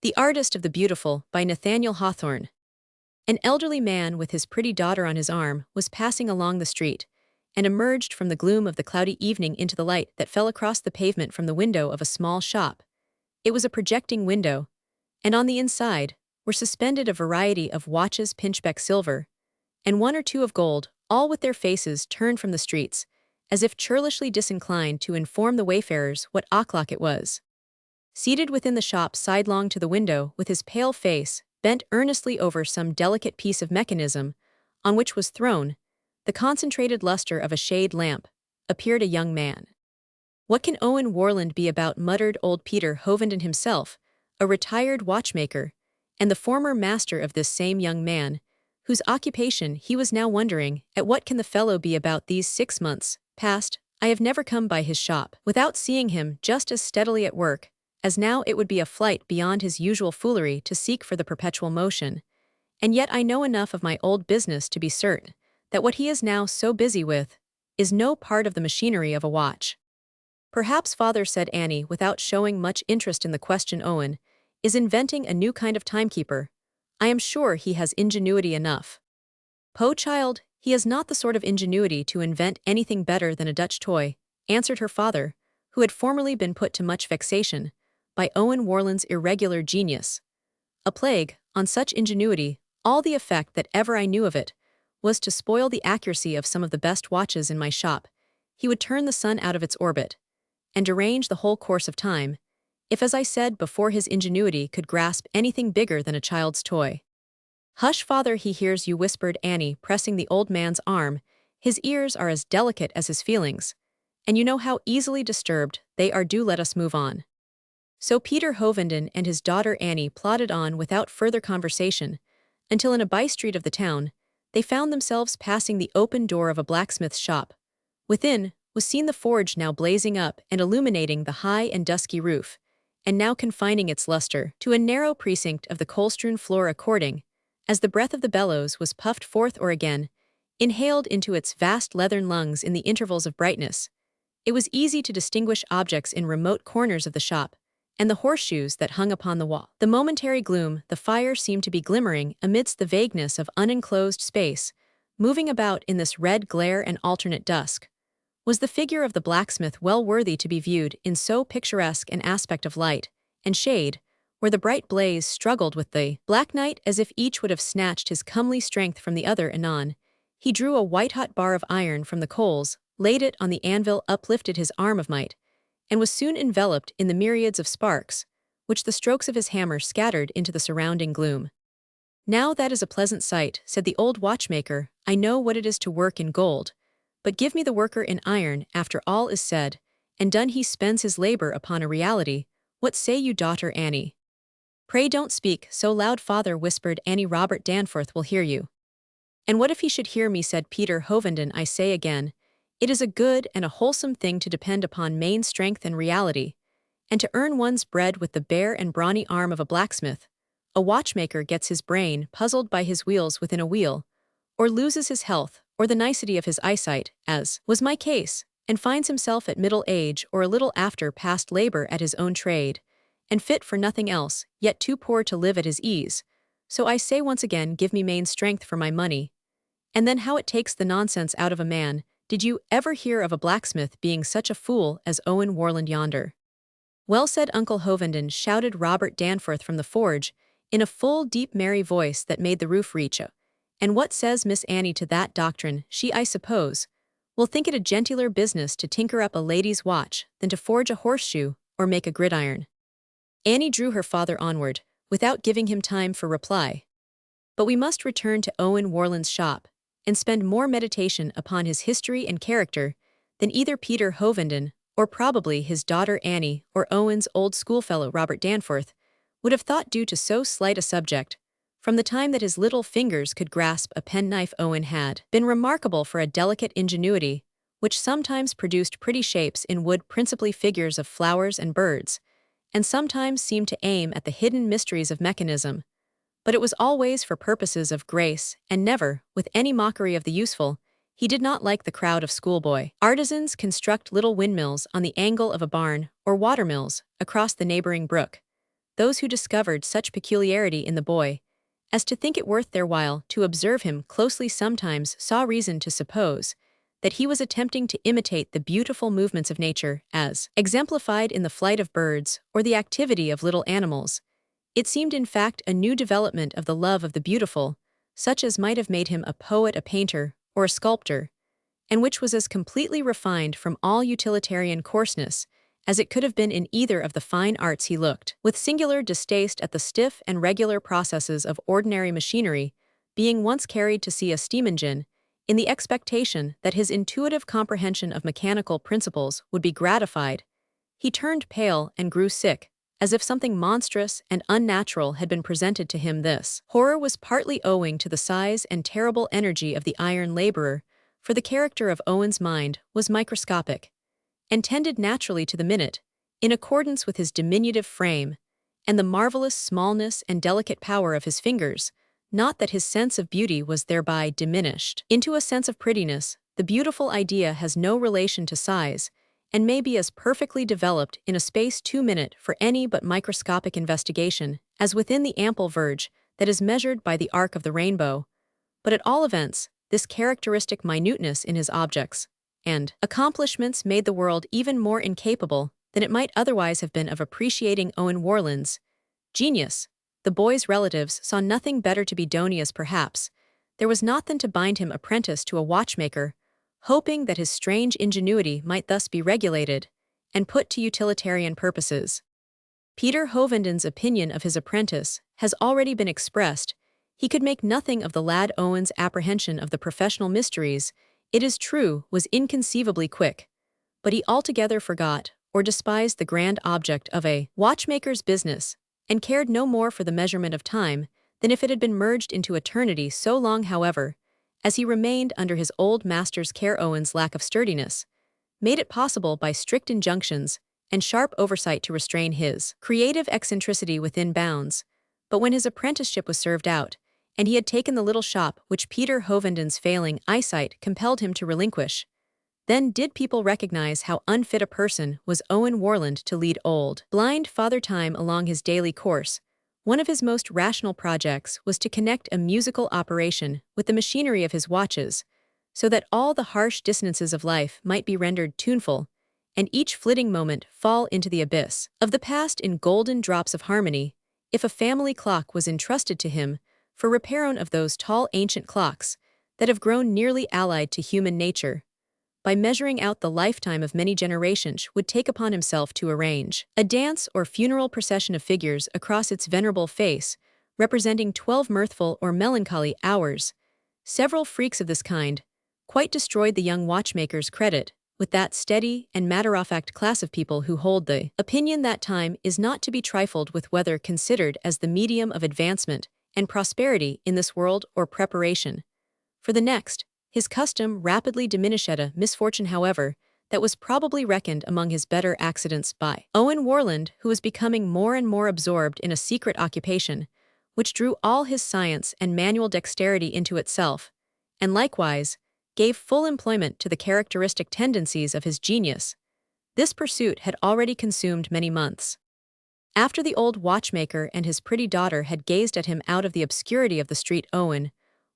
The Artist of the Beautiful by Nathaniel Hawthorne. An elderly man with his pretty daughter on his arm was passing along the street, and emerged from the gloom of the cloudy evening into the light that fell across the pavement from the window of a small shop. It was a projecting window, and on the inside were suspended a variety of watches pinchbeck silver, and one or two of gold, all with their faces turned from the streets, as if churlishly disinclined to inform the wayfarers what o'clock it was. Seated within the shop sidelong to the window, with his pale face bent earnestly over some delicate piece of mechanism, on which was thrown the concentrated luster of a shade lamp, appeared a young man. "What can Owen Warland be about?" muttered old Peter Hovenden himself, a retired watchmaker, and the former master of this same young man, whose occupation he was now wondering at. "What can the fellow be about? These 6 months past, I have never come by his shop without seeing him just as steadily at work, as now. It would be a flight beyond his usual foolery to seek for the perpetual motion, and yet I know enough of my old business to be certain that what he is now so busy with is no part of the machinery of a watch." "Perhaps father," said Annie, without showing much interest in the question, "Owen is inventing a new kind of timekeeper. I am sure he has ingenuity enough." "Poh, child, he has not the sort of ingenuity to invent anything better than a Dutch toy," answered her father, who had formerly been put to much vexation by Owen Warland's irregular genius. "A plague on such ingenuity. All the effect that ever I knew of it was to spoil the accuracy of some of the best watches in my shop. He would turn the sun out of its orbit, and derange the whole course of time, if, as I said before, his ingenuity could grasp anything bigger than a child's toy." "Hush, father, he hears you," whispered Annie, pressing the old man's arm. "His ears are as delicate as his feelings, and you know how easily disturbed they are. Do let us move on." So Peter Hovenden and his daughter Annie plodded on without further conversation, until in a by-street of the town, they found themselves passing the open door of a blacksmith's shop. Within was seen the forge, now blazing up and illuminating the high and dusky roof, and now confining its luster to a narrow precinct of the coal-strewn floor according as the breath of the bellows was puffed forth or again inhaled into its vast leathern lungs in the intervals of brightness. It was easy to distinguish objects in remote corners of the shop, and the horseshoes that hung upon the wall. The momentary gloom, the fire seemed to be glimmering amidst the vagueness of unenclosed space. Moving about in this red glare and alternate dusk was the figure of the blacksmith, well worthy to be viewed in so picturesque an aspect of light and shade, where the bright blaze struggled with the black night as if each would have snatched his comely strength from the other. Anon, he drew a white-hot bar of iron from the coals, laid it on the anvil, uplifted his arm of might, and was soon enveloped in the myriads of sparks, which the strokes of his hammer scattered into the surrounding gloom. "Now that is a pleasant sight," said the old watchmaker. "I know what it is to work in gold, but give me the worker in iron. After all is said and done, he spends his labor upon a reality. What say you, daughter Annie?" "Pray don't speak so loud, father," whispered Annie. "Robert Danforth will hear you." "And what if he should hear me?" said Peter Hovenden. "I say again, it is a good and a wholesome thing to depend upon main strength and reality, and to earn one's bread with the bare and brawny arm of a blacksmith. A watchmaker gets his brain puzzled by his wheels within a wheel, or loses his health or the nicety of his eyesight, as was my case, and finds himself at middle age or a little after past labor at his own trade, and fit for nothing else, yet too poor to live at his ease. So I say once again, give me main strength for my money. And then how it takes the nonsense out of a man. Did you ever hear of a blacksmith being such a fool as Owen Warland yonder?" "Well said, Uncle Hovenden," shouted Robert Danforth from the forge, in a full, deep, merry voice that made the roof reach. "And what says Miss Annie to that doctrine? She, I suppose, will think it a gentler business to tinker up a lady's watch than to forge a horseshoe or make a gridiron." Annie drew her father onward, without giving him time for reply. "But we must return to Owen Warland's shop, and spend more meditation upon his history and character than either Peter Hovenden, or probably his daughter Annie, or Owen's old schoolfellow Robert Danforth, would have thought due to so slight a subject. From the time that his little fingers could grasp a penknife, Owen had been remarkable for a delicate ingenuity, which sometimes produced pretty shapes in wood, principally figures of flowers and birds, and sometimes seemed to aim at the hidden mysteries of mechanism. But it was always for purposes of grace, and never with any mockery of the useful. He did not like the crowd of schoolboy artisans construct little windmills on the angle of a barn, or watermills across the neighboring brook. those who discovered such peculiarity in the boy, as to think it worth their while to observe him closely sometimes saw reason to suppose that he was attempting to imitate the beautiful movements of nature as exemplified in the flight of birds or the activity of little animals. It seemed in fact a new development of the love of the beautiful, such as might have made him a poet, a painter, or a sculptor, and which was as completely refined from all utilitarian coarseness as it could have been in either of the fine arts he looked, with singular distaste at the stiff and regular processes of ordinary machinery, being once carried to see a steam engine, in the expectation that his intuitive comprehension of mechanical principles would be gratified. He turned pale and grew sick, as if something monstrous and unnatural had been presented to him. This horror was partly owing to the size and terrible energy of the iron laborer, for the character of Owen's mind was microscopic, and tended naturally to the minute, in accordance with his diminutive frame, and the marvelous smallness and delicate power of his fingers, not that his sense of beauty was thereby diminished. Into a sense of prettiness, the beautiful idea has no relation to size, and may be as perfectly developed in a space too minute for any but microscopic investigation, as within the ample verge that is measured by the arc of the rainbow. But at all events, this characteristic minuteness in his objects and accomplishments made the world even more incapable than it might otherwise have been of appreciating Owen Warland's genius. The boy's relatives saw nothing better to be done, as perhaps there was naught than to bind him apprentice to a watchmaker, hoping that his strange ingenuity might thus be regulated and put to utilitarian purposes. Peter Hovenden's opinion of his apprentice has already been expressed. He could make nothing of the lad. Owen's apprehension of the professional mysteries, it is true, was inconceivably quick, but he altogether forgot or despised the grand object of a watchmaker's business, and cared no more for the measurement of time than if it had been merged into eternity. So long, however, as he remained under his old master's care, Owen's lack of sturdiness made it possible by strict injunctions and sharp oversight to restrain his creative eccentricity within bounds. But when his apprenticeship was served out, and he had taken the little shop which Peter Hovenden's failing eyesight compelled him to relinquish, then did people recognize how unfit a person was Owen Warland to lead old blind Father Time along his daily course. One of his most rational projects was to connect a musical operation with the machinery of his watches, so that all the harsh dissonances of life might be rendered tuneful, and each flitting moment fall into the abyss of the past in golden drops of harmony. If a family clock was entrusted to him for repair of those tall ancient clocks that have grown nearly allied to human nature, by measuring out the lifetime of many generations, would take upon himself to arrange a dance or funeral procession of figures across its venerable face, representing 12 mirthful or melancholy hours. Several freaks of this kind quite destroyed the young watchmaker's credit with that steady and matter-of-fact class of people who hold the opinion that time is not to be trifled with, whether considered as the medium of advancement and prosperity in this world or preparation for the next. His custom rapidly diminished. A misfortune, however, that was probably reckoned among his better accidents by Owen Warland, who was becoming more and more absorbed in a secret occupation, which drew all his science and manual dexterity into itself, and likewise gave full employment to the characteristic tendencies of his genius. This pursuit had already consumed many months. After the old watchmaker and his pretty daughter had gazed at him out of the obscurity of the street, Owen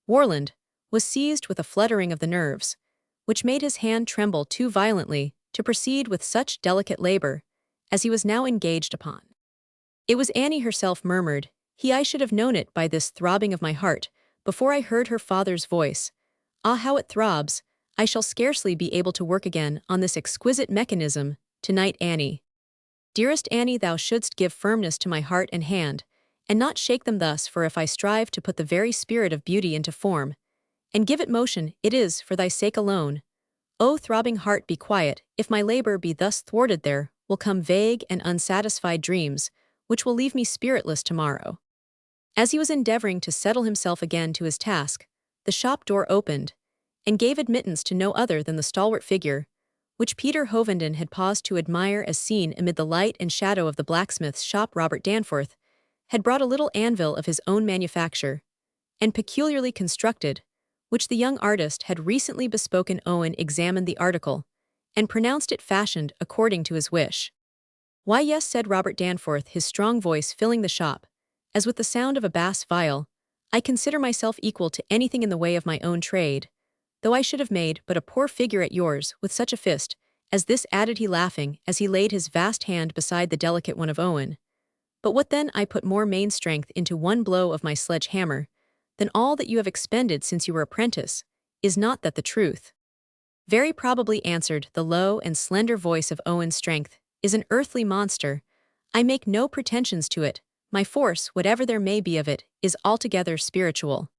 Warland was seized with a fluttering of the nerves, which made his hand tremble too violently to proceed with such delicate labor as he was now engaged upon. It was Annie herself murmured, I should have known it by this throbbing of my heart before I heard her father's voice. Ah, how it throbs! I shall scarcely be able to work again on this exquisite mechanism tonight, Annie. Dearest Annie, thou shouldst give firmness to my heart and hand, and not shake them thus, for if I strive to put the very spirit of beauty into form, and give it motion, it is for thy sake alone. O throbbing heart, be quiet. If my labor be thus thwarted, there will come vague and unsatisfied dreams, which will leave me spiritless tomorrow. As he was endeavoring to settle himself again to his task, the shop door opened, and gave admittance to no other than the stalwart figure, which Peter Hovenden had paused to admire as seen amid the light and shadow of the blacksmith's shop. Robert Danforth had brought a little anvil of his own manufacture, and peculiarly constructed, which the young artist had recently bespoken. Owen examined the article, and pronounced it fashioned according to his wish. "Why, yes," said Robert Danforth, his strong voice filling the shop, as with the sound of a bass viol. "I consider myself equal to anything in the way of my own trade, though I should have made but a poor figure at yours with such a fist as this," added he, laughing, as he laid his vast hand beside the delicate one of Owen. "But what then? I put more main strength into one blow of my sledge-hammer than all that you have expended since you were apprentice. Is not that the truth?" "Very probably," answered the low and slender voice of Owen's. "Strength is an earthly monster. I make no pretensions to it. My force, whatever there may be of it, is altogether spiritual."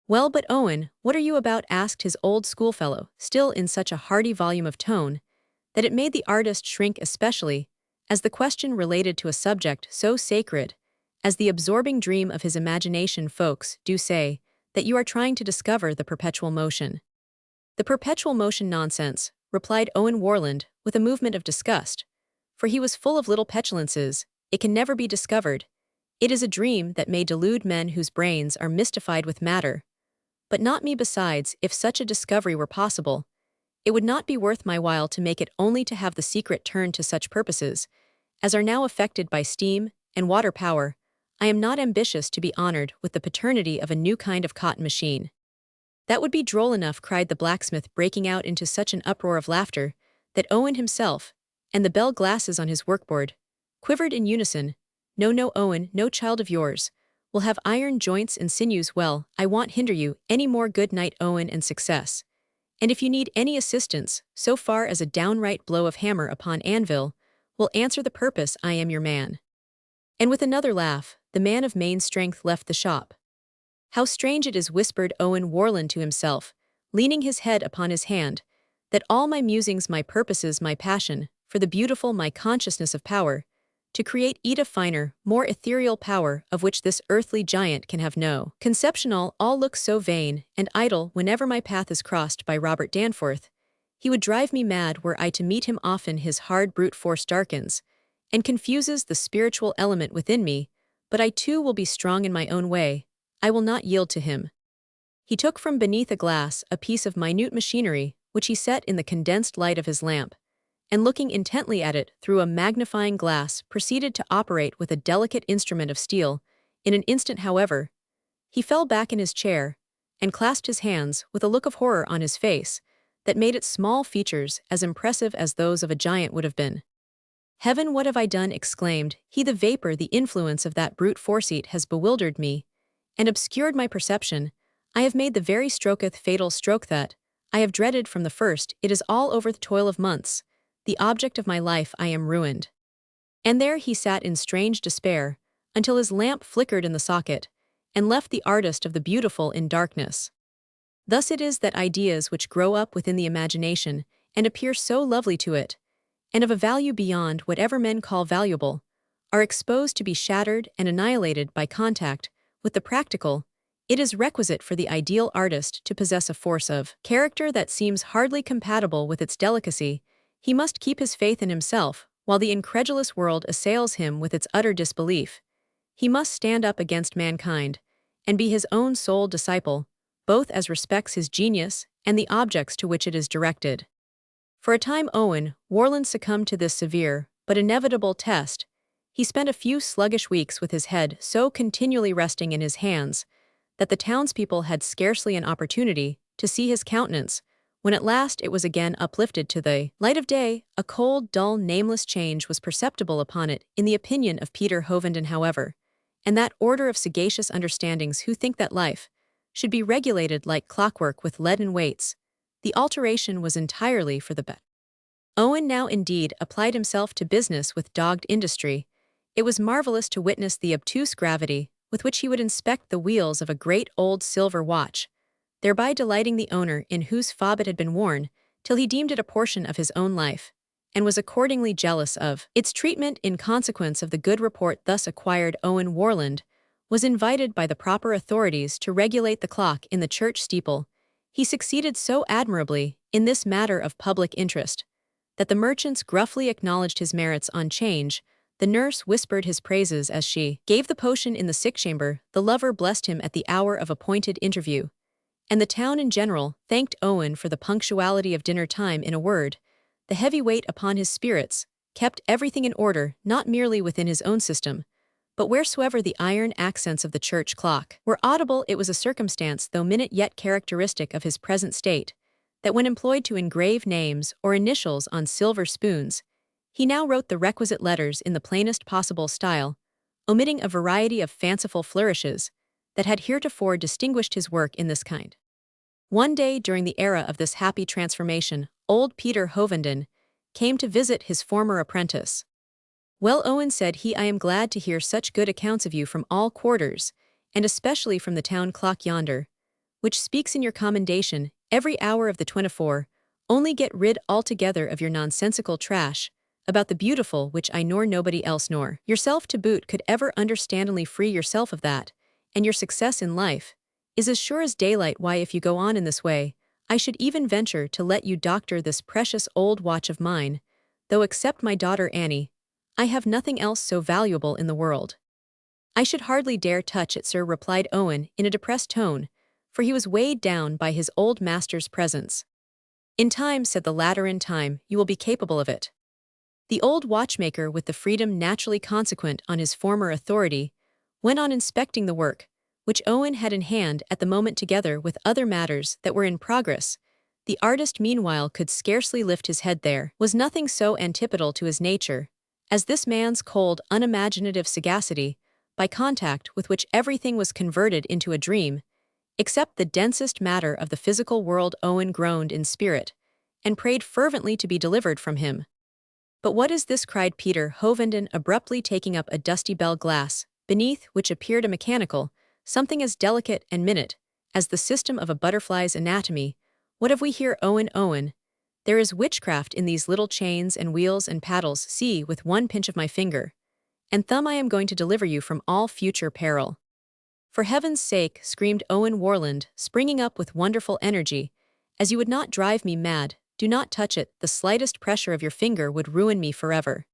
"Well, but Owen, what are you about?" asked his old schoolfellow, still in such a hearty volume of tone that it made the artist shrink, especially as the question related to a subject so sacred as the absorbing dream of his imagination. "Folks do say that you are trying to discover the perpetual motion." "The perpetual motion nonsense," replied Owen Warland with a movement of disgust, for he was full of little petulances. "It can never be discovered. It is a dream that may delude men whose brains are mystified with matter. But not me. Besides, if such a discovery were possible, it would not be worth my while to make it, only to have the secret turned to such purposes as are now effected by steam and water power. I am not ambitious to be honored with the paternity of a new kind of cotton machine." "That would be droll enough," cried the blacksmith, breaking out into such an uproar of laughter that Owen himself, and the bell glasses on his workboard, quivered in unison. "No, no, Owen, no child of yours will have iron joints and sinews. Well, I won't hinder you any more. Good night, Owen, and success. And if you need any assistance, so far as a downright blow of hammer upon anvil will answer the purpose, I am your man." And with another laugh, the man of main strength left the shop. "How strange it is," whispered Owen Warland to himself, leaning his head upon his hand, "that all my musings, my purposes, my passion for the beautiful, my consciousness of power to create a finer, more ethereal power of which this earthly giant can have no conception, all looks so vain and idle whenever my path is crossed by Robert Danforth. He would drive me mad were I to meet him. Often his hard brute force darkens and confuses the spiritual element within me, but I too will be strong in my own way. I will not yield to him." He took from beneath a glass a piece of minute machinery, which he set in the condensed light of his lamp, and looking intently at it through a magnifying glass, proceeded to operate with a delicate instrument of steel. In an instant, however, he fell back in his chair and clasped his hands with a look of horror on his face that made its small features as impressive as those of a giant would have been. "Heaven, what have I done?" exclaimed he. "The vapor, the influence of that brute force has bewildered me and obscured my perception. I have made the very fatal stroke that I have dreaded from the first. It is all over. The toil of months, the object of my life, I am ruined." And there he sat in strange despair until his lamp flickered in the socket and left the artist of the beautiful in darkness. Thus it is that ideas which grow up within the imagination and appear so lovely to it, and of a value beyond whatever men call valuable, are exposed to be shattered and annihilated by contact with the practical. It is requisite for the ideal artist to possess a force of character that seems hardly compatible with its delicacy. He must keep his faith in himself, while the incredulous world assails him with its utter disbelief. He must stand up against mankind, and be his own sole disciple, both as respects his genius and the objects to which it is directed. For a time Owen Warland succumbed to this severe, but inevitable test. He spent a few sluggish weeks with his head so continually resting in his hands that the townspeople had scarcely an opportunity to see his countenance. When at last it was again uplifted to the light of day, a cold, dull, nameless change was perceptible upon it, in the opinion of Peter Hovenden, however, and that order of sagacious understandings who think that life should be regulated like clockwork with leaden weights. The alteration was entirely for the better. Owen now indeed applied himself to business with dogged industry. It was marvelous to witness the obtuse gravity with which he would inspect the wheels of a great old silver watch, thereby delighting the owner in whose fob it had been worn, till he deemed it a portion of his own life, and was accordingly jealous of its treatment. In consequence of the good report thus acquired, Owen Warland was invited by the proper authorities to regulate the clock in the church steeple. He succeeded so admirably in this matter of public interest that the merchants gruffly acknowledged his merits on change. The nurse whispered his praises as she gave the potion in the sick chamber. The lover blessed him at the hour of appointed interview, and the town in general thanked Owen for the punctuality of dinner time. In a word, the heavy weight upon his spirits kept everything in order not merely within his own system, but wheresoever the iron accents of the church clock were audible. It was a circumstance though minute yet characteristic of his present state, that when employed to engrave names or initials on silver spoons, he now wrote the requisite letters in the plainest possible style, omitting a variety of fanciful flourishes that had heretofore distinguished his work in this kind. One day during the era of this happy transformation, old Peter Hovenden came to visit his former apprentice. "Well, Owen," said he, "I am glad to hear such good accounts of you from all quarters, and especially from the town clock yonder, which speaks in your commendation every hour of the 24. Only get rid altogether of your nonsensical trash about the beautiful, which I nor nobody else nor yourself to boot could ever understandingly free yourself of that, and your success in life is as sure as daylight. Why, if you go on in this way, I should even venture to let you doctor this precious old watch of mine, though except my daughter Annie, I have nothing else so valuable in the world." "I should hardly dare touch it, sir," replied Owen in a depressed tone, for he was weighed down by his old master's presence. "In time," said the latter, "in time, you will be capable of it." The old watchmaker, with the freedom naturally consequent on his former authority, went on inspecting the work, which Owen had in hand at the moment, together with other matters that were in progress. The artist meanwhile could scarcely lift his head. There was nothing so antipodal to his nature as this man's cold, unimaginative sagacity, by contact with which everything was converted into a dream, except the densest matter of the physical world. Owen groaned in spirit, and prayed fervently to be delivered from him. "But what is this?" cried Peter Hovenden, abruptly taking up a dusty bell glass, beneath which appeared a mechanical something as delicate and minute as the system of a butterfly's anatomy. "What have we here, Owen? Owen, there is witchcraft in these little chains and wheels and paddles. See, with one pinch of my finger and thumb I am going to deliver you from all future peril." "For heaven's sake," screamed Owen Warland, springing up with wonderful energy, "as you would not drive me mad, do not touch it. The slightest pressure of your finger would ruin me forever."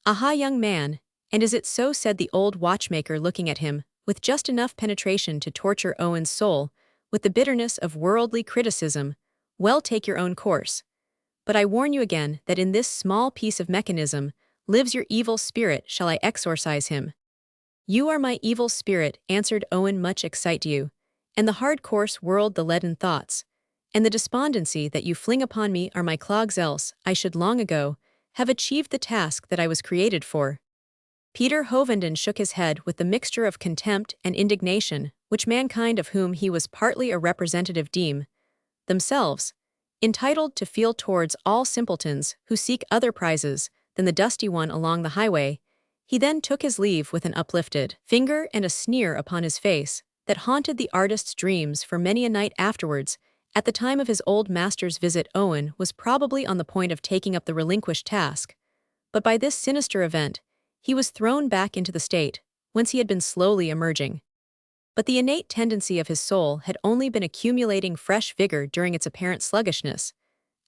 "Aha, young man, and is it so?" said the old watchmaker, looking at him with just enough penetration to torture Owen's soul with the bitterness of worldly criticism. "Well, take your own course. But I warn you again that in this small piece of mechanism lives your evil spirit. Shall I exorcise him?" "You are my evil spirit," answered Owen, much excite you, "and the hard coarse world, the leaden thoughts, and the despondency that you fling upon me are my clogs, else I should long ago have achieved the task that I was created for." Peter Hovenden shook his head with the mixture of contempt and indignation which mankind, of whom he was partly a representative, deem themselves entitled to feel towards all simpletons who seek other prizes than the dusty one along the highway. He then took his leave with an uplifted finger and a sneer upon his face that haunted the artist's dreams for many a night afterwards. At the time of his old master's visit, Owen was probably on the point of taking up the relinquished task, but by this sinister event he was thrown back into the state whence he had been slowly emerging. But the innate tendency of his soul had only been accumulating fresh vigor during its apparent sluggishness.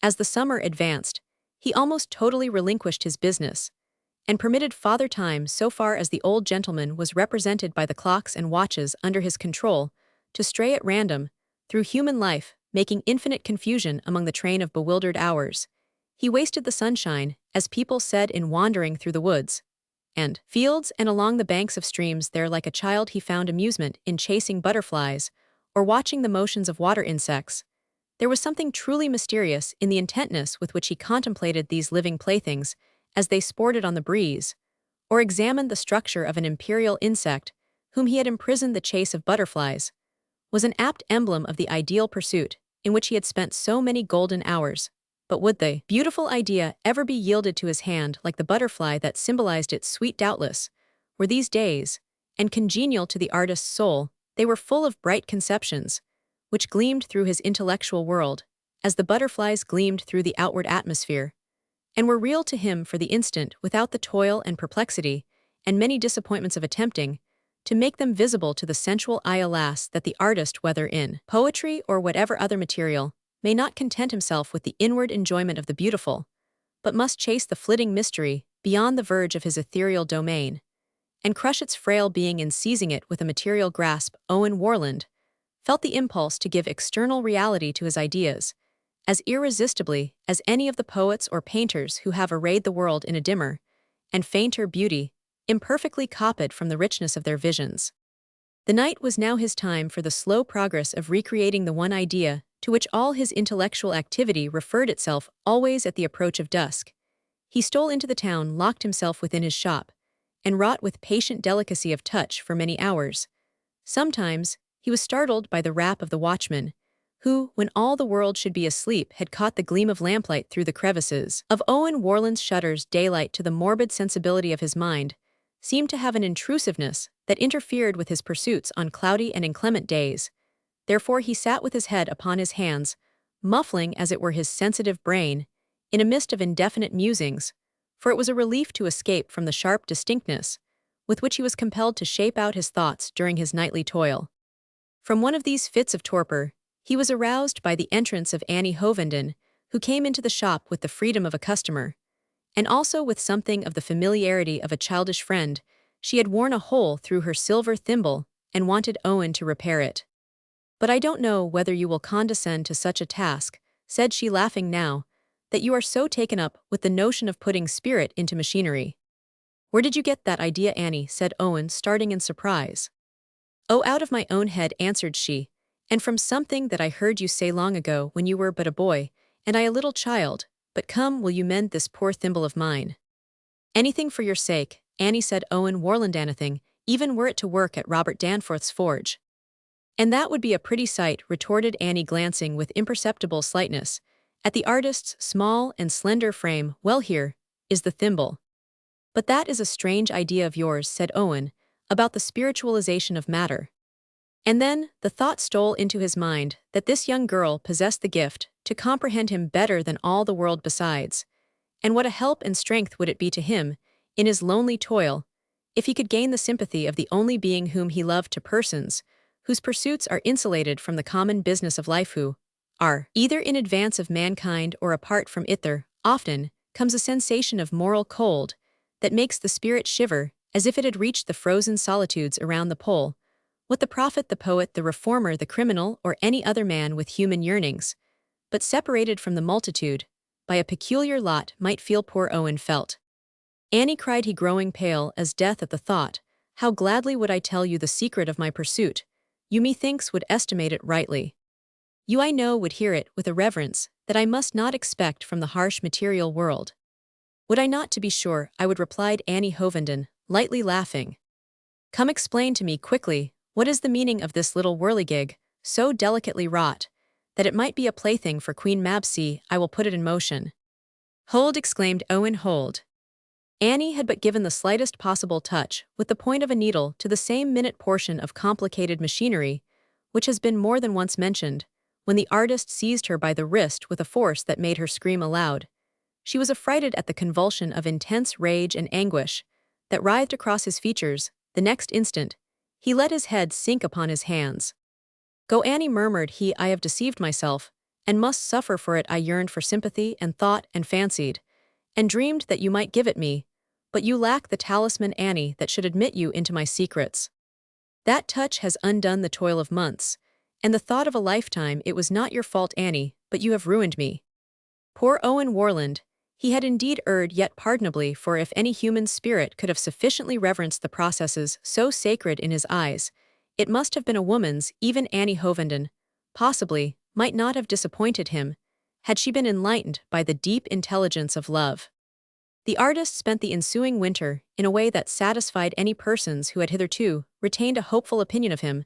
As the summer advanced, he almost totally relinquished his business, and permitted Father Time, so far as the old gentleman was represented by the clocks and watches under his control, to stray at random through human life, making infinite confusion among the train of bewildered hours. He wasted the sunshine, as people said, in wandering through the woods and fields and along the banks of streams. There, like a child, he found amusement in chasing butterflies or watching the motions of water insects. There was something truly mysterious in the intentness with which he contemplated these living playthings as they sported on the breeze, or examined the structure of an imperial insect whom he had imprisoned. The chase of butterflies was an apt emblem of the ideal pursuit in which he had spent so many golden hours. But would the beautiful idea ever be yielded to his hand like the butterfly that symbolized it? Sweet doubtless were these days, and congenial to the artist's soul. They were full of bright conceptions, which gleamed through his intellectual world, as the butterflies gleamed through the outward atmosphere, and were real to him for the instant, without the toil and perplexity and many disappointments of attempting to make them visible to the sensual eye. Alas, that the artist, whether in poetry or whatever other material, may not content himself with the inward enjoyment of the beautiful, but must chase the flitting mystery beyond the verge of his ethereal domain, and crush its frail being in seizing it with a material grasp. Owen Warland felt the impulse to give external reality to his ideas, as irresistibly as any of the poets or painters who have arrayed the world in a dimmer and fainter beauty, imperfectly copied from the richness of their visions. The night was now his time for the slow progress of recreating the one idea to which all his intellectual activity referred itself always at the approach of dusk. He stole into the town, locked himself within his shop, and wrought with patient delicacy of touch for many hours. Sometimes he was startled by the rap of the watchman, who, when all the world should be asleep, had caught the gleam of lamplight through the crevices of Owen Warland's shutters. Daylight, to the morbid sensibility of his mind, seemed to have an intrusiveness that interfered with his pursuits on cloudy and inclement days. Therefore he sat with his head upon his hands, muffling as it were his sensitive brain, in a mist of indefinite musings, for it was a relief to escape from the sharp distinctness with which he was compelled to shape out his thoughts during his nightly toil. From one of these fits of torpor, he was aroused by the entrance of Annie Hovenden, who came into the shop with the freedom of a customer, and also with something of the familiarity of a childish friend. She had worn a hole through her silver thimble and wanted Owen to repair it. "But I don't know whether you will condescend to such a task," said she, laughing now, "that you are so taken up with the notion of putting spirit into machinery." "Where did you get that idea, Annie?" said Owen, starting in surprise. "Oh, out of my own head," answered she, "and from something that I heard you say long ago when you were but a boy, and I a little child. But come, will you mend this poor thimble of mine?" "Anything for your sake," Annie said. "Owen Warland, anything, even were it to work at Robert Danforth's forge." "And that would be a pretty sight," retorted Annie, glancing with imperceptible slightness at the artist's small and slender frame. "Well, here is the thimble." "But that is a strange idea of yours," said Owen, "about the spiritualization of matter." And then the thought stole into his mind that this young girl possessed the gift to comprehend him better than all the world besides, and what a help and strength would it be to him, in his lonely toil, if he could gain the sympathy of the only being whom he loved, to persons whose pursuits are insulated from the common business of life, who are either in advance of mankind or apart from it. There often comes a sensation of moral cold that makes the spirit shiver as if it had reached the frozen solitudes around the pole. What the prophet, the poet, the reformer, the criminal, or any other man with human yearnings, but separated from the multitude by a peculiar lot, might feel, poor Owen felt. "Annie," cried he, growing pale as death at the thought, "how gladly would I tell you the secret of my pursuit. You, methinks, would estimate it rightly. You, I know, would hear it with a reverence that I must not expect from the harsh material world." "Would I not, to be sure, I would," replied Annie Hovenden, lightly laughing. "Come, explain to me quickly, what is the meaning of this little whirligig, so delicately wrought, that it might be a plaything for Queen Mab. See, I will put it in motion." "Hold," exclaimed Owen, "hold." Annie had but given the slightest possible touch with the point of a needle to the same minute portion of complicated machinery which has been more than once mentioned, when the artist seized her by the wrist with a force that made her scream aloud. She was affrighted at the convulsion of intense rage and anguish that writhed across his features. The next instant, he let his head sink upon his hands. "Go, Annie," murmured he, "I have deceived myself, and must suffer for it. I yearned for sympathy, and thought, and fancied, and dreamed that you might give it me, but you lack the talisman, Annie, that should admit you into my secrets. That touch has undone the toil of months, and the thought of a lifetime. It was not your fault, Annie, but you have ruined me." Poor Owen Warland! He had indeed erred, yet pardonably, for if any human spirit could have sufficiently reverenced the processes so sacred in his eyes, it must have been a woman's. Even Annie Hovenden, possibly, might not have disappointed him, had she been enlightened by the deep intelligence of love. The artist spent the ensuing winter in a way that satisfied any persons who had hitherto retained a hopeful opinion of him,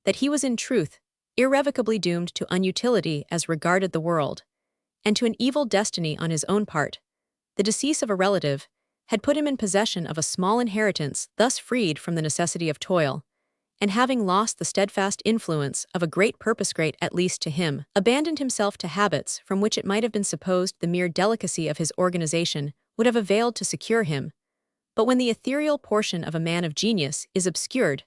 that he was in truth irrevocably doomed to unutility as regarded the world, and to an evil destiny on his own part. The decease of a relative had put him in possession of a small inheritance, thus freed from the necessity of toil, and having lost the steadfast influence of a great purpose, great at least to him, abandoned himself to habits from which it might have been supposed the mere delicacy of his organization would have availed to secure him. But when the ethereal portion of a man of genius is obscured,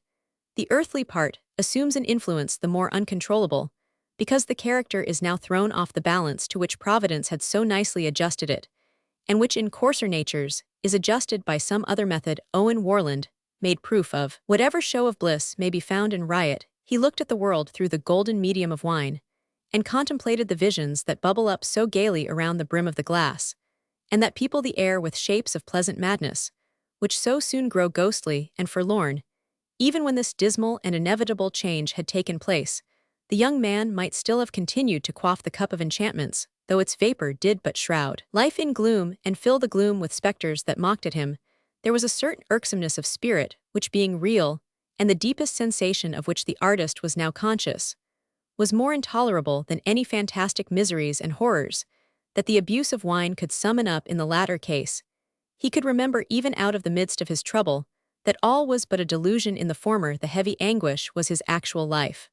the earthly part assumes an influence the more uncontrollable, because the character is now thrown off the balance to which Providence had so nicely adjusted it, and which in coarser natures is adjusted by some other method. Owen Warland made proof of whatever show of bliss may be found in riot. He looked at the world through the golden medium of wine, and contemplated the visions that bubble up so gaily around the brim of the glass, and that people the air with shapes of pleasant madness, which so soon grow ghostly and forlorn. Even when this dismal and inevitable change had taken place, the young man might still have continued to quaff the cup of enchantments, though its vapor did but shroud life in gloom and fill the gloom with specters that mocked at him. There was a certain irksomeness of spirit which, being real, and the deepest sensation of which the artist was now conscious, was more intolerable than any fantastic miseries and horrors that the abuse of wine could summon up in the latter case. He could remember even out of the midst of his trouble that all was but a delusion in the former. The heavy anguish was his actual life.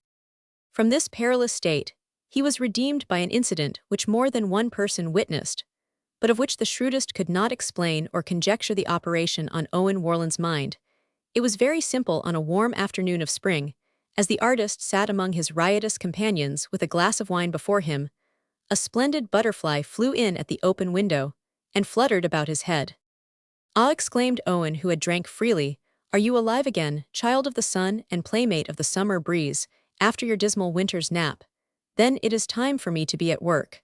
From this perilous state, he was redeemed by an incident which more than one person witnessed, but of which the shrewdest could not explain or conjecture the operation on Owen Warland's mind. It was very simple. On a warm afternoon of spring, as the artist sat among his riotous companions with a glass of wine before him, a splendid butterfly flew in at the open window and fluttered about his head. "Ah!" exclaimed Owen, who had drank freely, "are you alive again, child of the sun and playmate of the summer breeze, after your dismal winter's nap? Then it is time for me to be at work."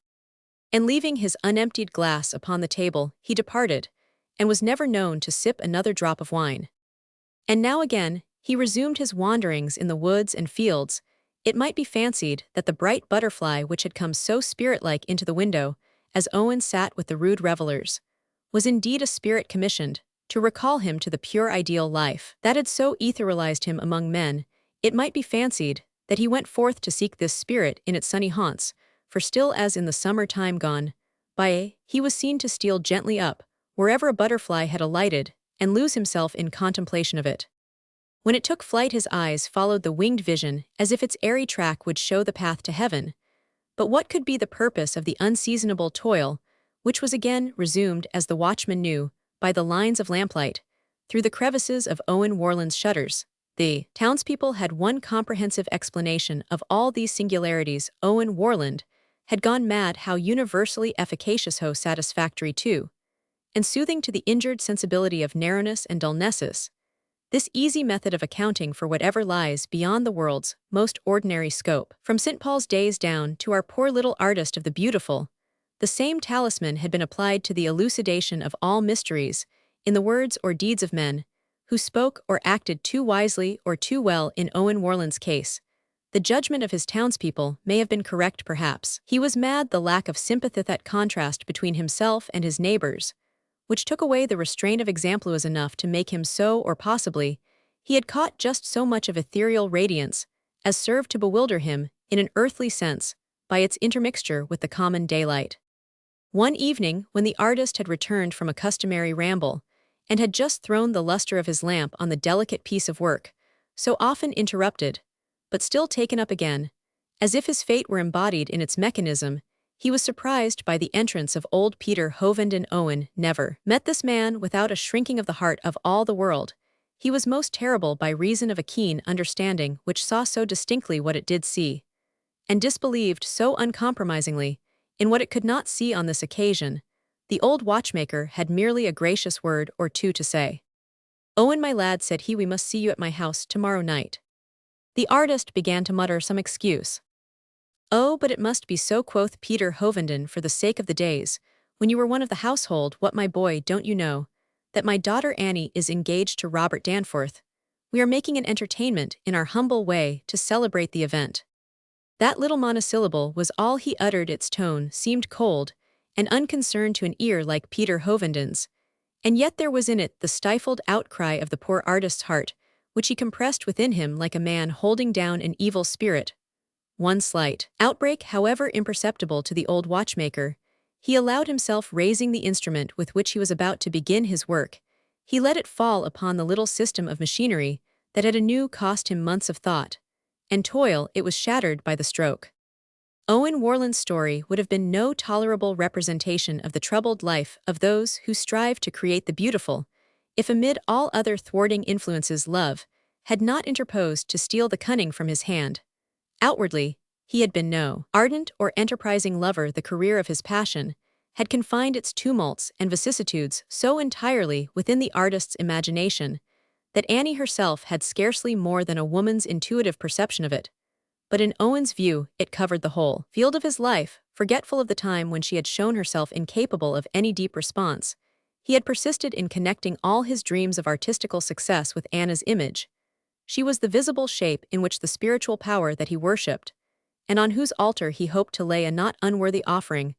And leaving his unemptied glass upon the table, he departed, and was never known to sip another drop of wine. And now again, he resumed his wanderings in the woods and fields. It might be fancied that the bright butterfly which had come so spirit-like into the window, as Owen sat with the rude revelers, was indeed a spirit commissioned to recall him to the pure ideal life that had so etherealized him among men. It might be fancied that he went forth to seek this spirit in its sunny haunts, for still as in the summer time gone by, he was seen to steal gently up, wherever a butterfly had alighted, and lose himself in contemplation of it. When it took flight, his eyes followed the winged vision, as if its airy track would show the path to heaven. But what could be the purpose of the unseasonable toil, which was again resumed, as the watchman knew, by the lines of lamplight, through the crevices of Owen Warland's shutters? The townspeople had one comprehensive explanation of all these singularities. Owen Warland had gone mad. How universally efficacious, how satisfactory too, and soothing to the injured sensibility of narrowness and dullnesses, this easy method of accounting for whatever lies beyond the world's most ordinary scope. From St. Paul's days down to our poor little artist of the beautiful, the same talisman had been applied to the elucidation of all mysteries in the words or deeds of men who spoke or acted too wisely or too well. In Owen Warland's case, the judgment of his townspeople may have been correct. Perhaps he was mad. The lack of sympathy, that contrast between himself and his neighbors, which took away the restraint of example, was enough to make him so. Or possibly he had caught just so much of ethereal radiance as served to bewilder him in an earthly sense by its intermixture with the common daylight. One evening, when the artist had returned from a customary ramble, and had just thrown the luster of his lamp on the delicate piece of work, so often interrupted, but still taken up again, as if his fate were embodied in its mechanism, he was surprised by the entrance of old Peter Hovenden. Owen never met this man without a shrinking of the heart of all the world. He was most terrible by reason of a keen understanding which saw so distinctly what it did see, and disbelieved so uncompromisingly in what it could not see. On this occasion, the old watchmaker had merely a gracious word or two to say. "Owen, my lad," said he, "we must see you at my house tomorrow night." The artist began to mutter some excuse. "Oh, but it must be so," quoth Peter Hovenden, "for the sake of the days when you were one of the household. What, my boy, don't you know that my daughter Annie is engaged to Robert Danforth? We are making an entertainment in our humble way to celebrate the event." That little monosyllable was all he uttered. Its tone seemed cold and unconcerned to an ear like Peter Hovenden's, and yet there was in it the stifled outcry of the poor artist's heart, which he compressed within him like a man holding down an evil spirit. One slight outbreak, however imperceptible to the old watchmaker, he allowed himself. Raising the instrument with which he was about to begin his work, he let it fall upon the little system of machinery that had anew cost him months of thought and toil. It was shattered by the stroke. Owen Warland's story would have been no tolerable representation of the troubled life of those who strive to create the beautiful, if amid all other thwarting influences love had not interposed to steal the cunning from his hand. Outwardly, he had been no ardent or enterprising lover. The career of his passion had confined its tumults and vicissitudes so entirely within the artist's imagination that Annie herself had scarcely more than a woman's intuitive perception of it. But in Owen's view, it covered the whole field of his life. Forgetful of the time when she had shown herself incapable of any deep response, he had persisted in connecting all his dreams of artistical success with Anna's image. She was the visible shape in which the spiritual power that he worshipped, and on whose altar he hoped to lay a not unworthy offering,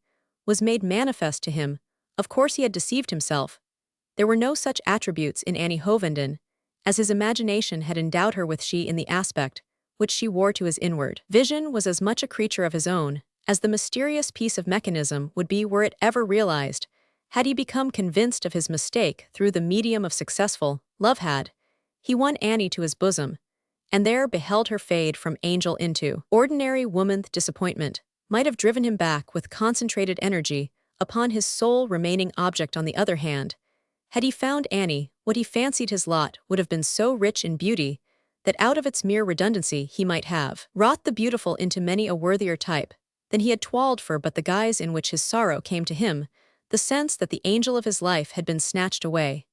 was made manifest to him. Of course he had deceived himself. There were no such attributes in Annie Hovenden, as his imagination had endowed her with. She in the aspect which she wore to his inward vision was as much a creature of his own as the mysterious piece of mechanism would be were it ever realized. Had he become convinced of his mistake through the medium of successful love, had he won Annie to his bosom, and there beheld her fade from angel into ordinary woman's disappointment, might have driven him back with concentrated energy upon his sole remaining object. On the other hand, had he found Annie, what he fancied his lot would have been so rich in beauty that out of its mere redundancy he might have wrought the beautiful into many a worthier type than he had toiled for. But the guise in which his sorrow came to him, the sense that the angel of his life had been snatched away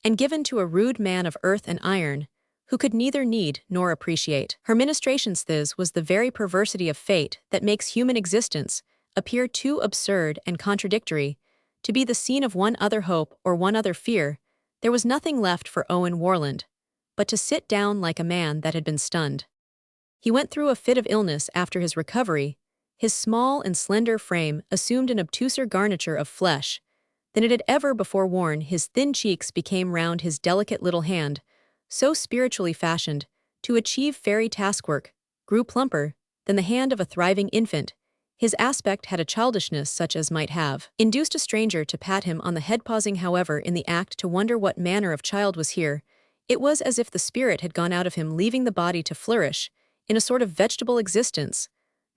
and given to a rude man of earth and iron, who could neither need nor appreciate her ministrations. This was the very perversity of fate that makes human existence appear too absurd and contradictory to be the scene of one other hope or one other fear. There was nothing left for Owen Warland but to sit down like a man that had been stunned. He went through a fit of illness after his recovery. His small and slender frame assumed an obtuser garniture of flesh than it had ever before worn. His thin cheeks became round his delicate little hand, so spiritually fashioned to achieve fairy taskwork, grew plumper than the hand of a thriving infant. His aspect had a childishness such as might have induced a stranger to pat him on the head. Pausing, however, in the act to wonder what manner of child was here, it was as if the spirit had gone out of him, leaving the body to flourish in a sort of vegetable existence.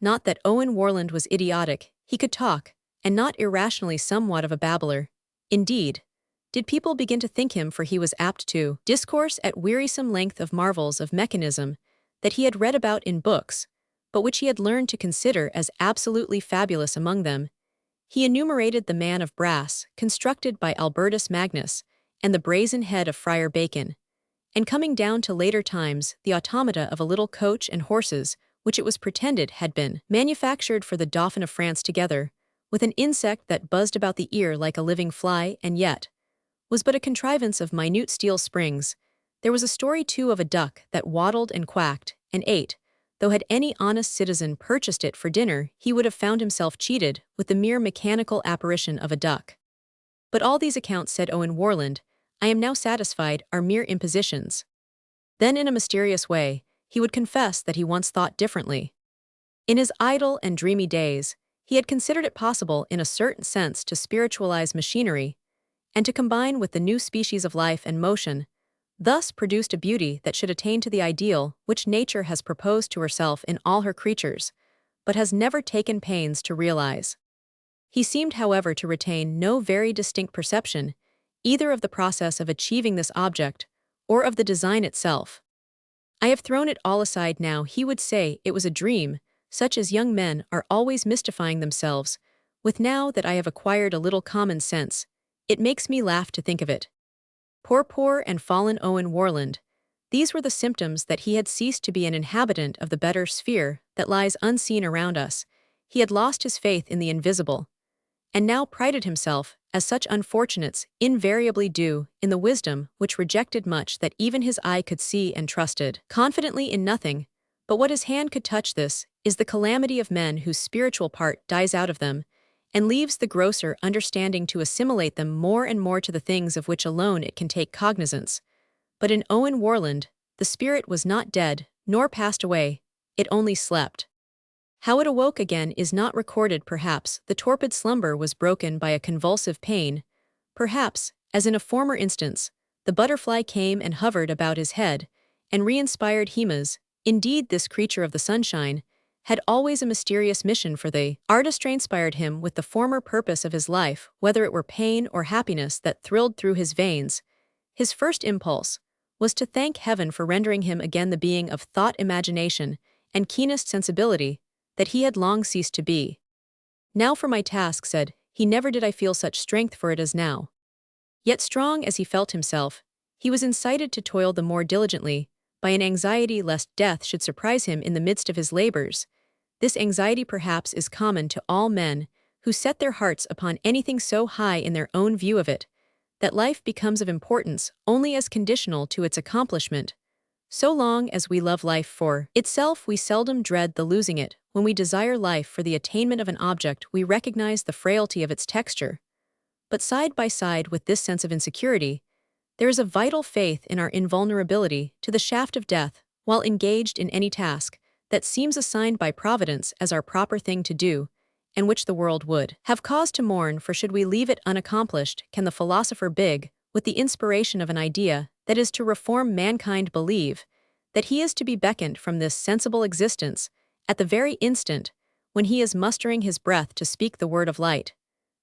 Not that Owen Warland was idiotic. He could talk, and not irrationally somewhat of a babbler. Indeed, did people begin to think him, for he was apt to discourse at wearisome length of marvels of mechanism that he had read about in books, but which he had learned to consider as absolutely fabulous. Among them, he enumerated the man of brass, constructed by Albertus Magnus, and the brazen head of Friar Bacon, and coming down to later times, the automata of a little coach and horses, which it was pretended had been manufactured for the Dauphin of France, together with an insect that buzzed about the ear like a living fly, and yet was but a contrivance of minute steel springs. There was a story, too, of a duck that waddled and quacked and ate, though had any honest citizen purchased it for dinner, he would have found himself cheated with the mere mechanical apparition of a duck. But all these accounts, said Owen Warland, I am now satisfied, are mere impositions. Then, in a mysterious way, he would confess that he once thought differently. In his idle and dreamy days, he had considered it possible in a certain sense to spiritualize machinery, and to combine with the new species of life and motion, thus produced a beauty that should attain to the ideal which nature has proposed to herself in all her creatures, but has never taken pains to realize. He seemed, however, to retain no very distinct perception, either of the process of achieving this object, or of the design itself. I have thrown it all aside now, he would say. It was a dream, such as young men are always mystifying themselves with. Now that I have acquired a little common sense, it makes me laugh to think of it. Poor and fallen Owen Warland. These were the symptoms that he had ceased to be an inhabitant of the better sphere that lies unseen around us. He had lost his faith in the invisible, and now prided himself, as such unfortunates invariably do, in the wisdom which rejected much that even his eye could see, and trusted confidently in nothing but what his hand could touch. This is the calamity of men whose spiritual part dies out of them, and leaves the grosser understanding to assimilate them more and more to the things of which alone it can take cognizance. But in Owen Warland, the spirit was not dead, nor passed away, it only slept. How it awoke again is not recorded. Perhaps the torpid slumber was broken by a convulsive pain. Perhaps, as in a former instance, the butterfly came and hovered about his head, and re-inspired Hemas. Indeed, this creature of the sunshine had always a mysterious mission, for the artist inspired him with the former purpose of his life, whether it were pain or happiness that thrilled through his veins. His first impulse was to thank heaven for rendering him again the being of thought, imagination, and keenest sensibility that he had long ceased to be. Now for my task, said he, never did I feel such strength for it as now. Yet strong as he felt himself, he was incited to toil the more diligently by an anxiety lest death should surprise him in the midst of his labors. This anxiety perhaps is common to all men who set their hearts upon anything so high in their own view of it, that life becomes of importance only as conditional to its accomplishment. So long as we love life for itself, we seldom dread the losing it. When we desire life for the attainment of an object, we recognize the frailty of its texture. But side by side with this sense of insecurity, there is a vital faith in our invulnerability to the shaft of death while engaged in any task that seems assigned by Providence as our proper thing to do, and which the world would have cause to mourn, for should we leave it unaccomplished, can the philosopher big, with the inspiration of an idea that is to reform mankind, believe that he is to be beckoned from this sensible existence at the very instant when he is mustering his breath to speak the word of light?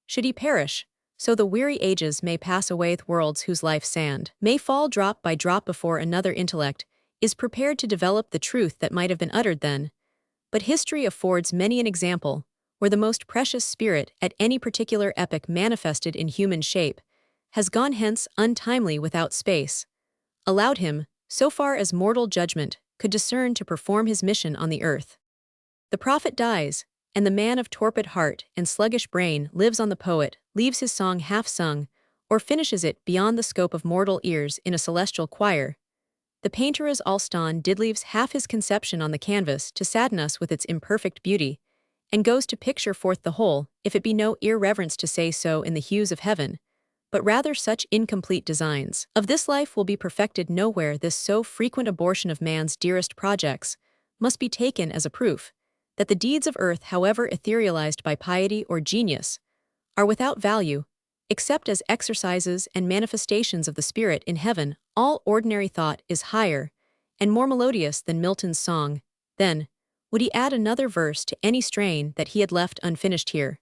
Should he perish, so the weary ages may pass away, worlds whose life sand may fall drop by drop before another intellect is prepared to develop the truth that might have been uttered then. But history affords many an example where the most precious spirit at any particular epoch manifested in human shape has gone hence untimely without space, allowed him, so far as mortal judgment could discern, to perform his mission on the earth. The prophet dies, and the man of torpid heart and sluggish brain lives on. The poet leaves his song half sung, or finishes it beyond the scope of mortal ears in a celestial choir. The painter is Alston did leaves half his conception on the canvas to sadden us with its imperfect beauty, and goes to picture forth the whole, if it be no irreverence to say so, in the hues of heaven, but rather such incomplete designs of this life will be perfected nowhere. This so frequent abortion of man's dearest projects must be taken as a proof that the deeds of earth, however etherealized by piety or genius, are without value, except as exercises and manifestations of the spirit in heaven. All ordinary thought is higher and more melodious than Milton's song. Then would he add another verse to any strain that he had left unfinished here.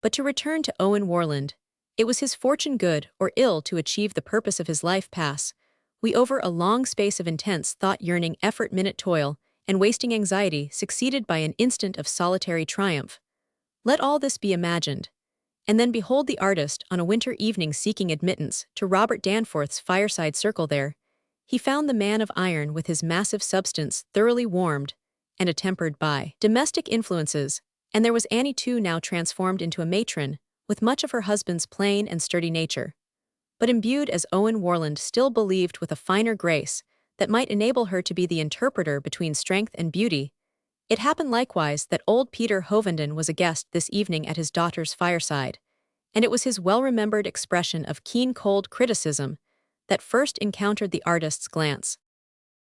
But to return to Owen Warland, it was his fortune, good or ill, to achieve the purpose of his life. Pass we over a long space of intense thought, yearning effort, minute toil, and wasting anxiety, succeeded by an instant of solitary triumph. Let all this be imagined, and then behold the artist on a winter evening seeking admittance to Robert Danforth's fireside circle. There he found the man of iron, with his massive substance thoroughly warmed and attempered by domestic influences, and there was Annie too, now transformed into a matron, with much of her husband's plain and sturdy nature, but imbued, as Owen Warland still believed, with a finer grace that might enable her to be the interpreter between strength and beauty. It happened likewise that old Peter Hovenden was a guest this evening at his daughter's fireside, and it was his well-remembered expression of keen cold criticism that first encountered the artist's glance.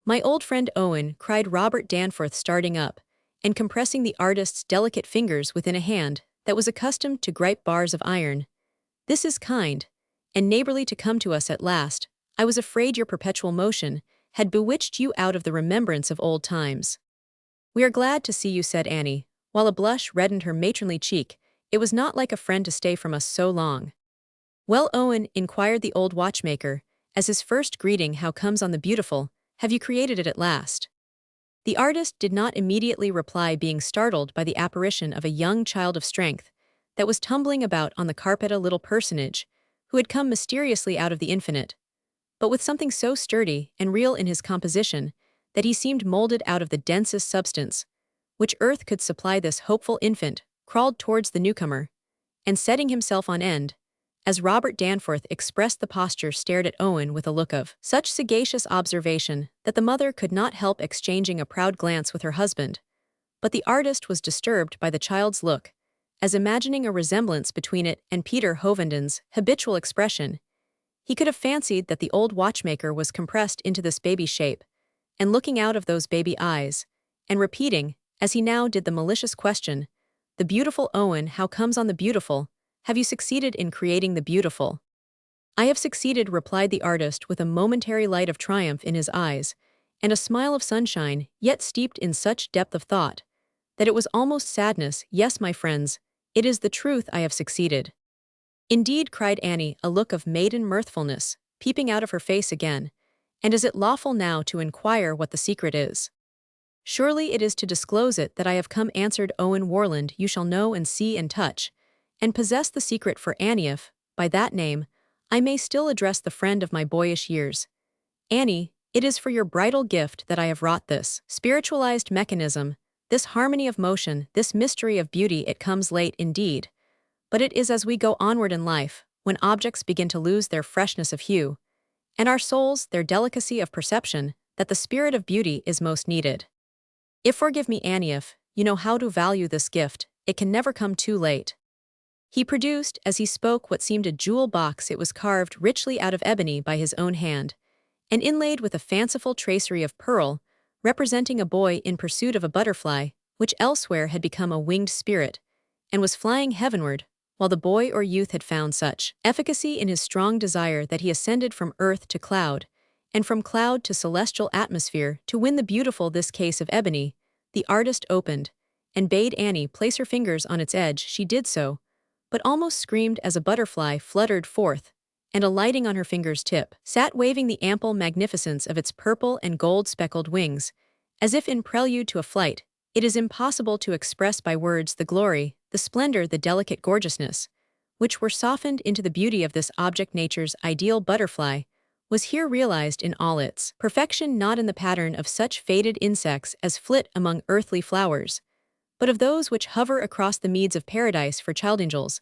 "My old friend Owen," cried Robert Danforth, starting up and compressing the artist's delicate fingers within a hand that was accustomed to gripe bars of iron, "this is kind and neighborly to come to us at last. I was afraid your perpetual motion had bewitched you out of the remembrance of old times." "We are glad to see you," said Annie, while a blush reddened her matronly cheek. "It was not like a friend to stay from us so long." "Well, Owen," inquired the old watchmaker, as his first greeting, "how comes on the beautiful? Have you created it at last?" The artist did not immediately reply, being startled by the apparition of a young child of strength that was tumbling about on the carpet, a little personage who had come mysteriously out of the infinite, but with something so sturdy and real in his composition that he seemed molded out of the densest substance which earth could supply. This hopeful infant crawled towards the newcomer, and setting himself on end, as Robert Danforth expressed the posture, stared at Owen with a look of such sagacious observation that the mother could not help exchanging a proud glance with her husband. But the artist was disturbed by the child's look, as imagining a resemblance between it and Peter Hovenden's habitual expression, he could have fancied that the old watchmaker was compressed into this baby shape, and looking out of those baby eyes, and repeating, as he now did, the malicious question, "The beautiful, Owen, how comes on the beautiful? Have you succeeded in creating the beautiful?" "I have succeeded," replied the artist with a momentary light of triumph in his eyes, and a smile of sunshine, yet steeped in such depth of thought that it was almost sadness. "Yes, my friends, it is the truth, I have succeeded." "Indeed," cried Annie, a look of maiden mirthfulness peeping out of her face again, "and is it lawful now to inquire what the secret is?" "Surely it is to disclose it that I have come," answered Owen Warland. "You shall know and see and touch and possess the secret, for Annie, if, by that name, I may still address the friend of my boyish years. Annie, It is for your bridal gift that I have wrought this spiritualized mechanism, this harmony of motion, this mystery of beauty. It comes late indeed, but it is as we go onward in life, when objects begin to lose their freshness of hue, and our souls their delicacy of perception, that the spirit of beauty is most needed. If forgive me, Annie, if you know how to value this gift, it can never come too late. He produced, as he spoke, what seemed a jewel box. It was carved richly out of ebony by his own hand, and inlaid with a fanciful tracery of pearl, representing a boy in pursuit of a butterfly, which elsewhere had become a winged spirit, and was flying heavenward, while the boy or youth had found such efficacy in his strong desire that he ascended from earth to cloud, and from cloud to celestial atmosphere to win the beautiful. This case of ebony, the artist opened, and bade Annie place her fingers on its edge. She did so, but almost screamed as a butterfly fluttered forth, and alighting on her finger's tip, sat waving the ample magnificence of its purple and gold-speckled wings, as if in prelude to a flight. It is impossible to express by words the glory, the splendor, the delicate gorgeousness, which were softened into the beauty of this object. Nature's ideal butterfly was here realized in all its perfection, not in the pattern of such faded insects as flit among earthly flowers, but of those which hover across the meads of paradise for child angels,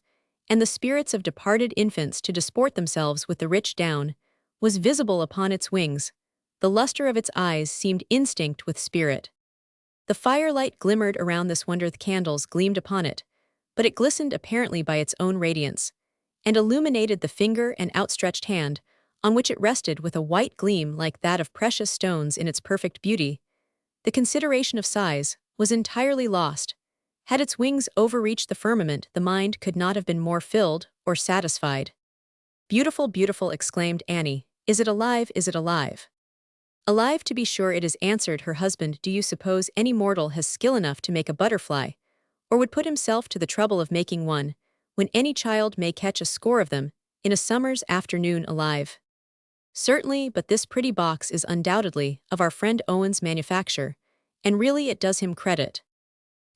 and the spirits of departed infants to disport themselves with the rich down, was visible upon its wings. The luster of its eyes seemed instinct with spirit. The firelight glimmered around this wonder. The candles gleamed upon it, but it glistened apparently by its own radiance, and illuminated the finger and outstretched hand, on which it rested with a white gleam like that of precious stones in its perfect beauty. The consideration of size was entirely lost. Had its wings overreached the firmament, the mind could not have been more filled or satisfied. Beautiful, beautiful, exclaimed Annie. Is it alive? Is it alive? Alive, to be sure it is, answered her husband. Do you suppose any mortal has skill enough to make a butterfly, or would put himself to the trouble of making one, when any child may catch a score of them, in a summer's afternoon alive? Certainly, but this pretty box is undoubtedly of our friend Owen's manufacture, and really it does him credit.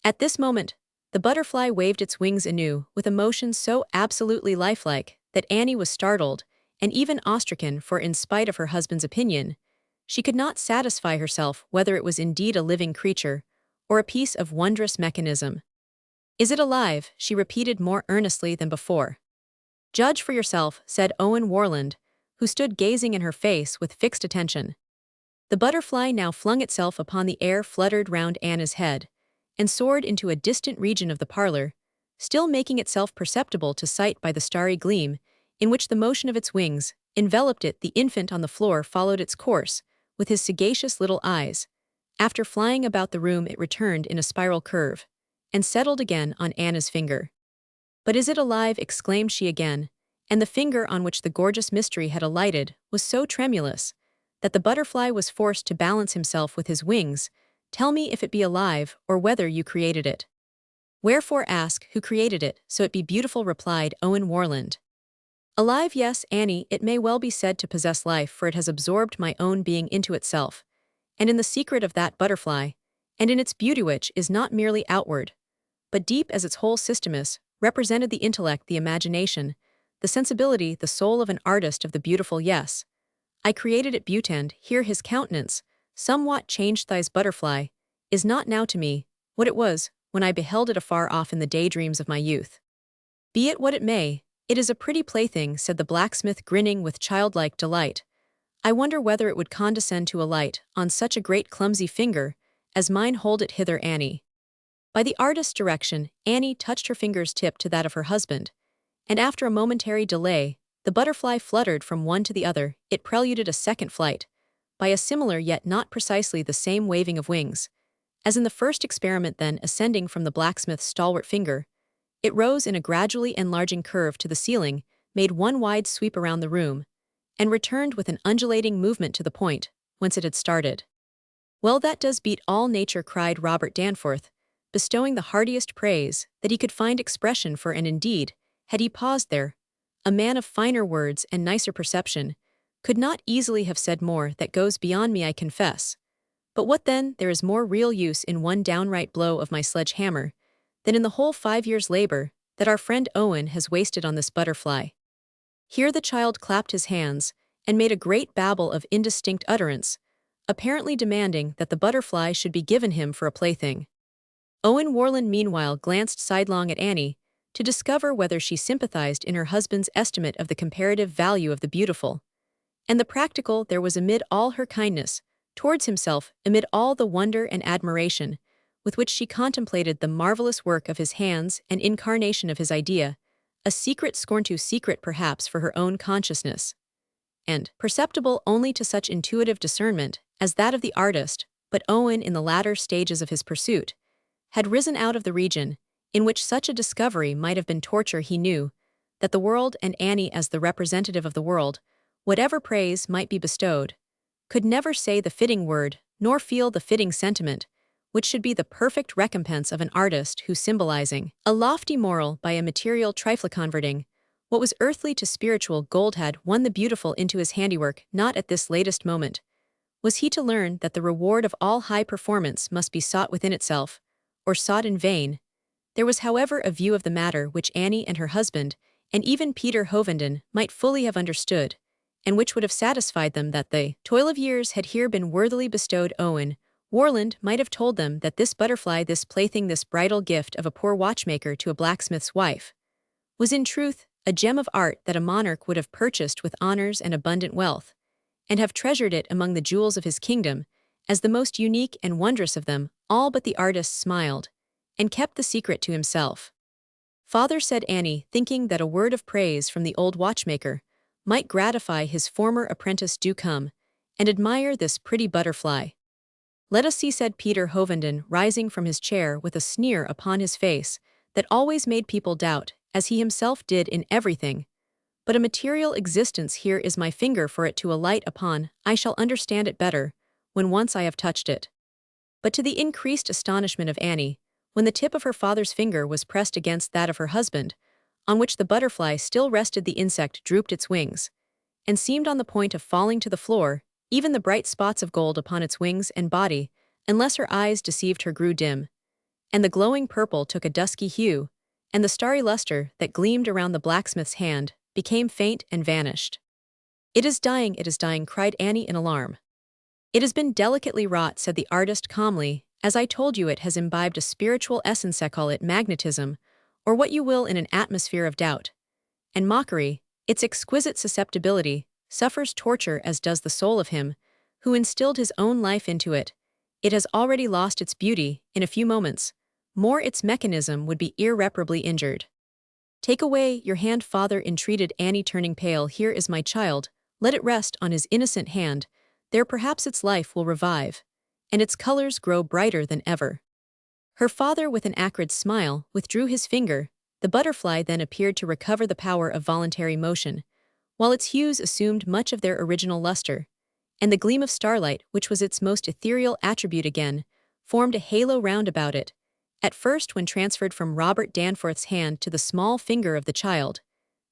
At this moment, the butterfly waved its wings anew with a motion so absolutely lifelike that Annie was startled and even awestricken, for in spite of her husband's opinion, she could not satisfy herself whether it was indeed a living creature or a piece of wondrous mechanism. Is it alive? She repeated more earnestly than before. Judge for yourself, said Owen Warland, who stood gazing in her face with fixed attention. The butterfly now flung itself upon the air, fluttered round Anna's head, and soared into a distant region of the parlor, still making itself perceptible to sight by the starry gleam in which the motion of its wings enveloped it. The infant on the floor followed its course with his sagacious little eyes. After flying about the room, it returned in a spiral curve, and settled again on Anna's finger. But is it alive? Exclaimed she again, and the finger on which the gorgeous mystery had alighted was so tremulous that the butterfly was forced to balance himself with his wings. Tell me if it be alive, or whether you created it. Wherefore ask who created it, so it be beautiful, replied Owen Warland. Alive, yes, Annie, it may well be said to possess life, for it has absorbed my own being into itself, and in the secret of that butterfly, and in its beauty, which is not merely outward, but deep as its whole system is, represented the intellect, the imagination, the sensibility, the soul of an artist of the beautiful. Yes, I created it. Butend, here his countenance, somewhat changed. Thy's butterfly is not now to me what it was when I beheld it afar off in the daydreams of my youth. Be it what it may, it is a pretty plaything, said the blacksmith, grinning with childlike delight. I wonder whether it would condescend to alight on such a great clumsy finger as mine. Hold it hither, Annie. By the artist's direction, Annie touched her finger's tip to that of her husband, and after a momentary delay, the butterfly fluttered from one to the other. It preluded a second flight, by a similar yet not precisely the same waving of wings, as in the first experiment. Then, ascending from the blacksmith's stalwart finger, it rose in a gradually enlarging curve to the ceiling, made one wide sweep around the room, and returned with an undulating movement to the point whence it had started. Well, that does beat all nature, cried Robert Danforth, bestowing the heartiest praise that he could find expression for, and indeed, had he paused there, a man of finer words and nicer perception could not easily have said more. That goes beyond me, I confess. But what then? There is more real use in one downright blow of my sledge-hammer than in the whole 5 years' labor that our friend Owen has wasted on this butterfly. Here the child clapped his hands and made a great babble of indistinct utterance, apparently demanding that the butterfly should be given him for a plaything. Owen Warland meanwhile glanced sidelong at Annie to discover whether she sympathized in her husband's estimate of the comparative value of the beautiful. And the practical there was amid all her kindness, towards himself, amid all the wonder and admiration with which she contemplated the marvelous work of his hands and incarnation of his idea, a secret scorn too secret perhaps for her own consciousness, and perceptible only to such intuitive discernment as that of the artist. But Owen, in the latter stages of his pursuit, had risen out of the region in which such a discovery might have been torture. He knew that the world, and Annie as the representative of the world, whatever praise might be bestowed, could never say the fitting word, nor feel the fitting sentiment, which should be the perfect recompense of an artist who, symbolizing a lofty moral by a material trifle, converting what was earthly to spiritual gold, had won the beautiful into his handiwork. Not at this latest moment was he to learn that the reward of all high performance must be sought within itself, or sought in vain. There was, however, a view of the matter which Annie and her husband, and even Peter Hovenden, might fully have understood, and which would have satisfied them that the toil of years had here been worthily bestowed. Owen Warland might have told them that this butterfly, this plaything, this bridal gift of a poor watchmaker to a blacksmith's wife, was in truth a gem of art that a monarch would have purchased with honors and abundant wealth, and have treasured it among the jewels of his kingdom as the most unique and wondrous of them all. But the artist smiled, and kept the secret to himself. "Father," said Annie, thinking that a word of praise from the old watchmaker might gratify his former apprentice, "do come and admire this pretty butterfly." "Let us see," said Peter Hovenden, rising from his chair with a sneer upon his face that always made people doubt, as he himself did in everything. "But a material existence, here is my finger for it to alight upon. I shall understand it better when once I have touched it." But to the increased astonishment of Annie, when the tip of her father's finger was pressed against that of her husband, on which the butterfly still rested, the insect drooped its wings, and seemed on the point of falling to the floor. Even the bright spots of gold upon its wings and body, unless her eyes deceived her, grew dim, and the glowing purple took a dusky hue, and the starry luster that gleamed around the blacksmith's hand became faint and vanished. It is dying," cried Annie in alarm. "It has been delicately wrought," said the artist calmly. "As I told you, it has imbibed a spiritual essence. Call it magnetism, or what you will, in an atmosphere of doubt and mockery. Its exquisite susceptibility suffers torture, as does the soul of him who instilled his own life into it. It has already lost its beauty. In a few moments more its mechanism would be irreparably injured." "Take away your hand, father," entreated Annie, turning pale. "Here is my child. Let it rest on his innocent hand. There perhaps its life will revive, and its colors grow brighter than ever." Her father, with an acrid smile, withdrew his finger. The butterfly then appeared to recover the power of voluntary motion, while its hues assumed much of their original luster, and the gleam of starlight, which was its most ethereal attribute, again formed a halo round about it. At first, when transferred from Robert Danforth's hand to the small finger of the child,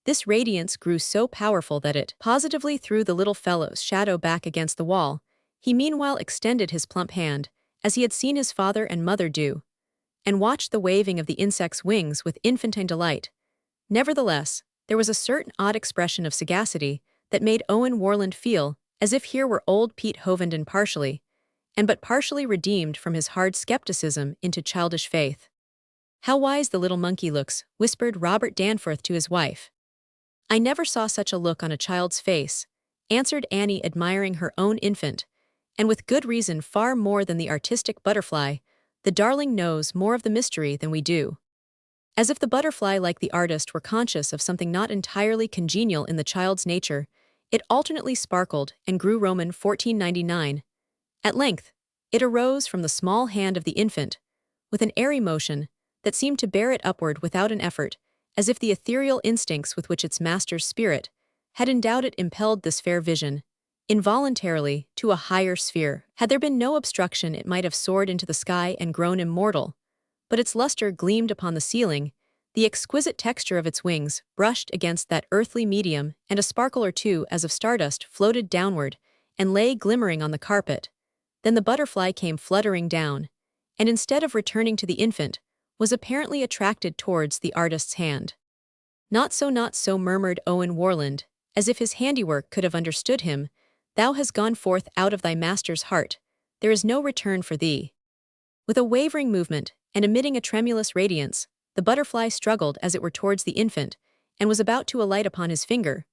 this radiance grew so powerful that it positively threw the little fellow's shadow back against the wall. He meanwhile extended his plump hand, as he had seen his father and mother do, and watched the waving of the insect's wings with infantine delight. Nevertheless, there was a certain odd expression of sagacity that made Owen Warland feel as if here were old Pete Hovenden partially, and but partially redeemed from his hard skepticism into childish faith. "How wise the little monkey looks," whispered Robert Danforth to his wife. "I never saw such a look on a child's face," answered Annie, admiring her own infant, "and with good reason. Far more than the artistic butterfly, the darling knows more of the mystery than we do." As if the butterfly, like the artist, were conscious of something not entirely congenial in the child's nature, it alternately sparkled and grew. Roman 1499. At length, it arose from the small hand of the infant, with an airy motion that seemed to bear it upward without an effort, as if the ethereal instincts with which its master's spirit had endowed it impelled this fair vision, involuntarily, to a higher sphere. Had there been no obstruction, it might have soared into the sky and grown immortal, but its luster gleamed upon the ceiling, the exquisite texture of its wings brushed against that earthly medium, and a sparkle or two as of stardust floated downward and lay glimmering on the carpet. Then the butterfly came fluttering down, and instead of returning to the infant, was apparently attracted towards the artist's hand. Not so," murmured Owen Warland, as if his handiwork could have understood him. Thou hast gone forth out of thy master's heart. There is no return for thee. With a wavering movement, and emitting a tremulous radiance, the butterfly struggled as it were towards the infant, and was about to alight upon his finger.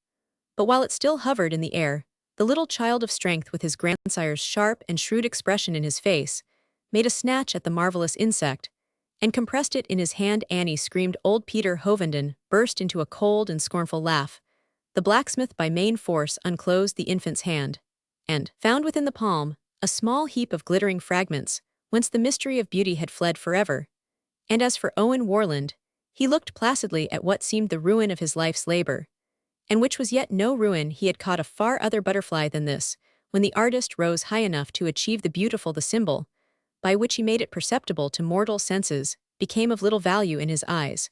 But while it still hovered in the air, the little child of strength with his grandsire's sharp and shrewd expression in his face, made a snatch at the marvelous insect, and compressed it in his hand. Annie screamed. Old Peter Hovenden burst into a cold and scornful laugh. The blacksmith by main force unclosed the infant's hand, and found within the palm a small heap of glittering fragments, whence the mystery of beauty had fled forever. And as for Owen Warland, he looked placidly at what seemed the ruin of his life's labor, and which was yet no ruin. He had caught a far other butterfly than this, when the artist rose high enough to achieve the beautiful. The symbol, by which he made it perceptible to mortal senses, became of little value in his eyes,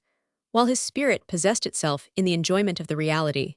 while his spirit possessed itself in the enjoyment of the reality.